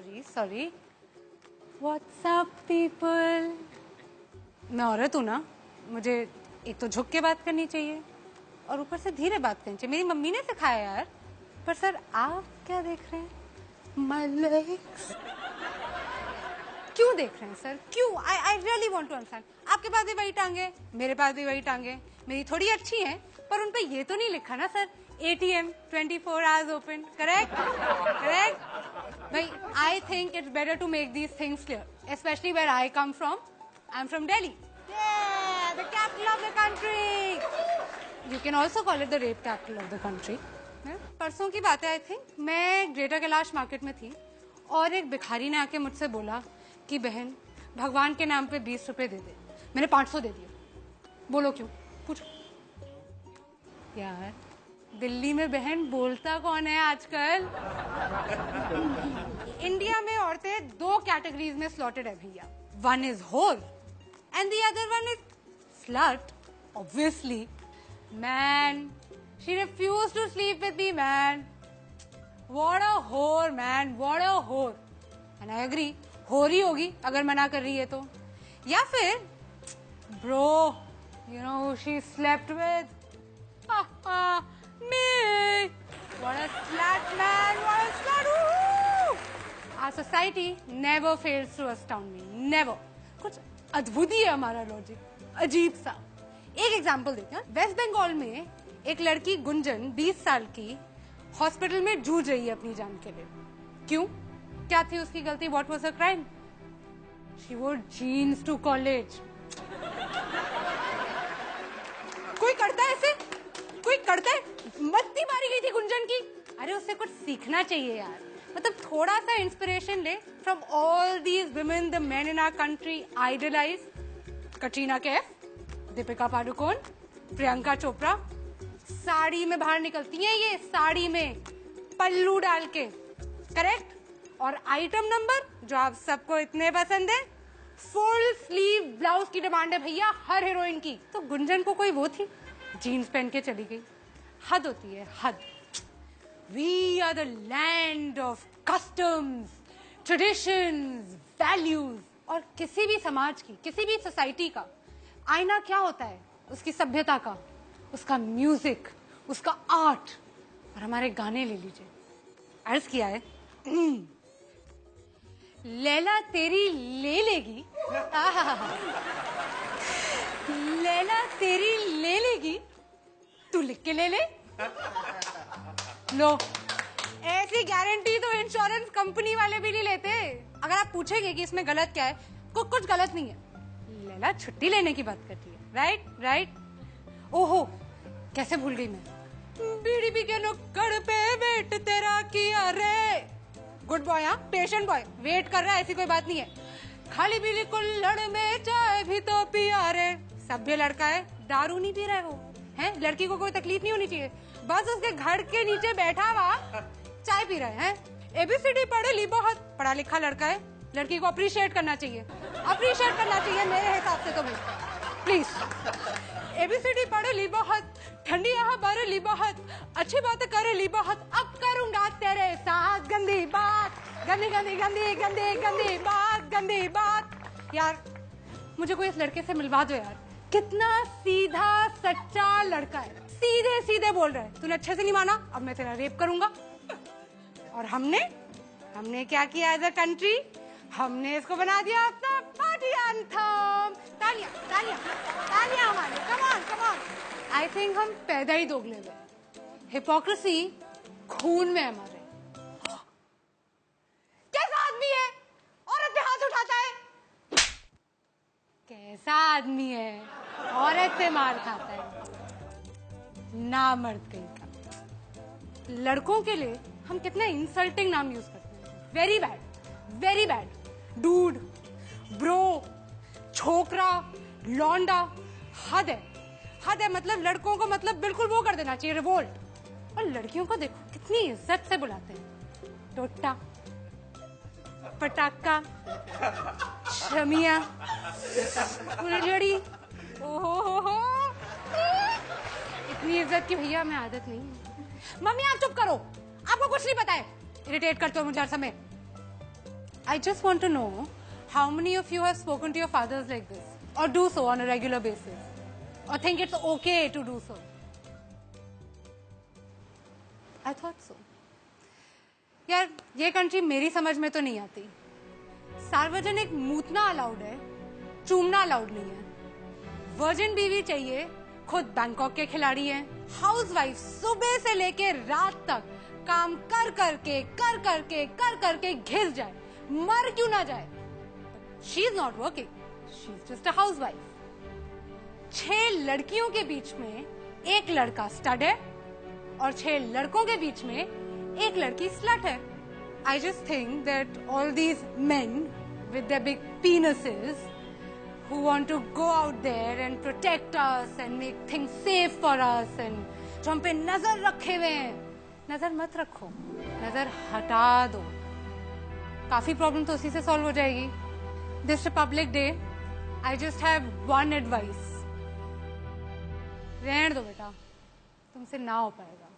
Sorry. What's up people. मैं औरत हूँ ना, मुझे एक तो झुक के बात करनी चाहिए और ऊपर से धीरे बात करनी चाहिए। मेरी मम्मी ने सिखाया यार। पर सर आप क्या देख रहे हैं? My legs. क्यों देख रहे हैं सर? क्यों? I really want to understand. आपके पास भी वही टांगे, मेरे पास भी वही टांगे। मेरी थोड़ी अच्छी हैं, पर उन पे ये तो नहीं लिखा ना sir ATM 24 hours open। Correct correct भाई। I think it's better to make these things clear, specially where I come from. I am from Delhi, the capital of the country. You can also call it the rape capital of the country. परसों की बात है, I think मैं Greater Kailash market में थी और एक भिखारी ने आके मुझसे बोला कि बहन भगवान के नाम पे 20 रुपए दे दे। मैंने 500 दे दिया। बोलो क्यों? पूछो यार। दिल्ली में बहन बोलता कौन है आजकल? इंडिया में औरतें 2 कैटेगरीज में स्लॉटेड है भैया। One is whore and the other one is slut. Obviously man, she refuse to sleep with me man. What a whore man, what a होर। एंड आई एग्री, होर ही होगी अगर मना कर रही है तो। या फिर bro, you know who she slept with? me. What a slut man, what a slut. Our society never fails to astound me, never. कुछ अद्भुत ही है हमारा लॉजिक, अजीब सा। एक एग्जांपल देते हैं। वेस्ट बंगाल में एक लड़की गुंजन 20 साल की हॉस्पिटल में जूझ रही है अपनी जान के लिए। क्यों? क्या थी उसकी गलती? What was her crime? She wore jeans to college. कोई करता है ऐसे? कोई करता है? मत्ती मारी गई थी गुंजन की। अरे उससे कुछ सीखना चाहिए यार। मतलब थोड़ा सा इंस्पिरेशन ले from all these women the men in our country idolize. Katrina Kaif, Deepika Padukone, Priyanka Chopra. Sari में बाहर निकलती हैं ये, साड़ी में पल्लू डाल के। करेक्ट। और आइटम नंबर जो आप सबको इतने पसंद है, फुल स्लीव ब्लाउज की डिमांड है भैया हर हीरोइन की। तो गुंजन को कोई वो थी, जीन्स पहन के चली गई। हद होती है, हद। We are the land of customs, traditions, values. और किसी भी समाज की, किसी भी सोसाइटी का आईना क्या होता है? उसकी सभ्यता का, उसका म्यूजिक, उसका आर्ट। और हमारे गाने ले लीजिए। अर्ज किया है लैला तेरी ले लेगी, लैला तेरी ले लेगी, तू लिख के ले ले। लो, ऐसी गारंटी तो इंश्योरेंस कंपनी वाले भी नहीं लेते। अगर आप पूछेंगे कि इसमें गलत क्या है, कुछ गलत नहीं है। लैला छुट्टी लेने की बात करती है। Right right. ओहो, कैसे भूल गई मैं। बीडीपी के नुक्कड़ पे वेट तेरा किया रे। गुड बॉय, हाँ पेशेंट बॉय, वेट कर रहा है, ऐसी कोई बात नहीं है। खाली पीली कुल्हड़ में चाय भी तो पिया रे। सभ्य लड़का है, दारू नहीं पी रहा है वो है। लड़की को कोई तकलीफ नहीं होनी चाहिए, बस उसके घर के नीचे बैठा हुआ चाय पी रहा है। ABCD पढ़े ली बहुत, पढ़ा लिखा लड़का है। लड़की को अप्रिशिएट करना चाहिए, अप्रिशिएट करना चाहिए मेरे हिसाब से तो भाई प्लीज। ABCD पढ़े ली बहुत, ठंडी यहाँ बारे ली बहुत, अच्छी बातें करे ली बहुत। अब करूंगा तेरे साथ गंदी बात, गंदी गंदी गंदी गंदी गंदी बात, गंदी बात। यार मुझे कोई इस लड़के से मिलवा दो यार। कितना सीधा सच्चा लड़का है, सीधे सीधे बोल रहा है। तूने अच्छे से नहीं माना, अब मैं तेरा रेप करूंगा। और हमने क्या किया एज अ कंट्री? हमने इसको बना दिया अपना पार्टी एंथम। तालियां तालियां तालियां हमारे। Come on come on. I think हम पैदा ही दोगले हुए। हिपोक्रेसी खून में हमारे। कैसा आदमी है? औरत पे हाथ उठाता है। कैसा आदमी है? औरत से मार खाता है। ना मर्द कहीं का। लड़कों के लिए हम कितने इंसल्टिंग नाम यूज करते हैं। Very bad, very bad. Dude, bro, छोकरा, लौंडा। हद है, हद है। मतलब लड़कों को मतलब बिल्कुल वो कर देना चाहिए, रिवोल्ट। और लड़कियों को देखो कितनी इज्जत से बुलाते हैं। टोटा, पटाखा, शमिया, उलझड़ी। ओहो, इतनी इज्जत की भैया हमें आदत नहीं है। मम्मी आप चुप करो, आपको कुछ नहीं पता है। इरिटेट करते हो मुझे हर समय। I just want to know how many of you have spoken to your fathers like this, or do so on a regular basis, or think it's okay to do so. I thought so. यार ये country मेरी समझ में तो नहीं आती. सार्वजनिक मूतना allowed है, चूमना अलाउड नहीं है. वर्जिन बीवी चाहिए, खुद बैंकॉक के खिलाड़ी हैं. हाउसवाइफ सुबह से लेके रात तक काम कर करके घिस जाए, मर क्यों ना जाए. She is not working, she is just a housewife. 6 लड़कियों के बीच में एक लड़का स्टड है और 6 लड़कों के बीच में एक लड़की स्लट है. I just think that all these men with their big penises who want to go out there and protect us and make things safe for us and जो हम पे नजर रखे हुए हैं, नजर मत रखो, नजर हटा दो. काफी प्रॉब्लम तो उसी से सॉल्व हो जाएगी. This Republic Day, I just have one advice. रहने दो बेटा, तुमसे ना हो पाएगा.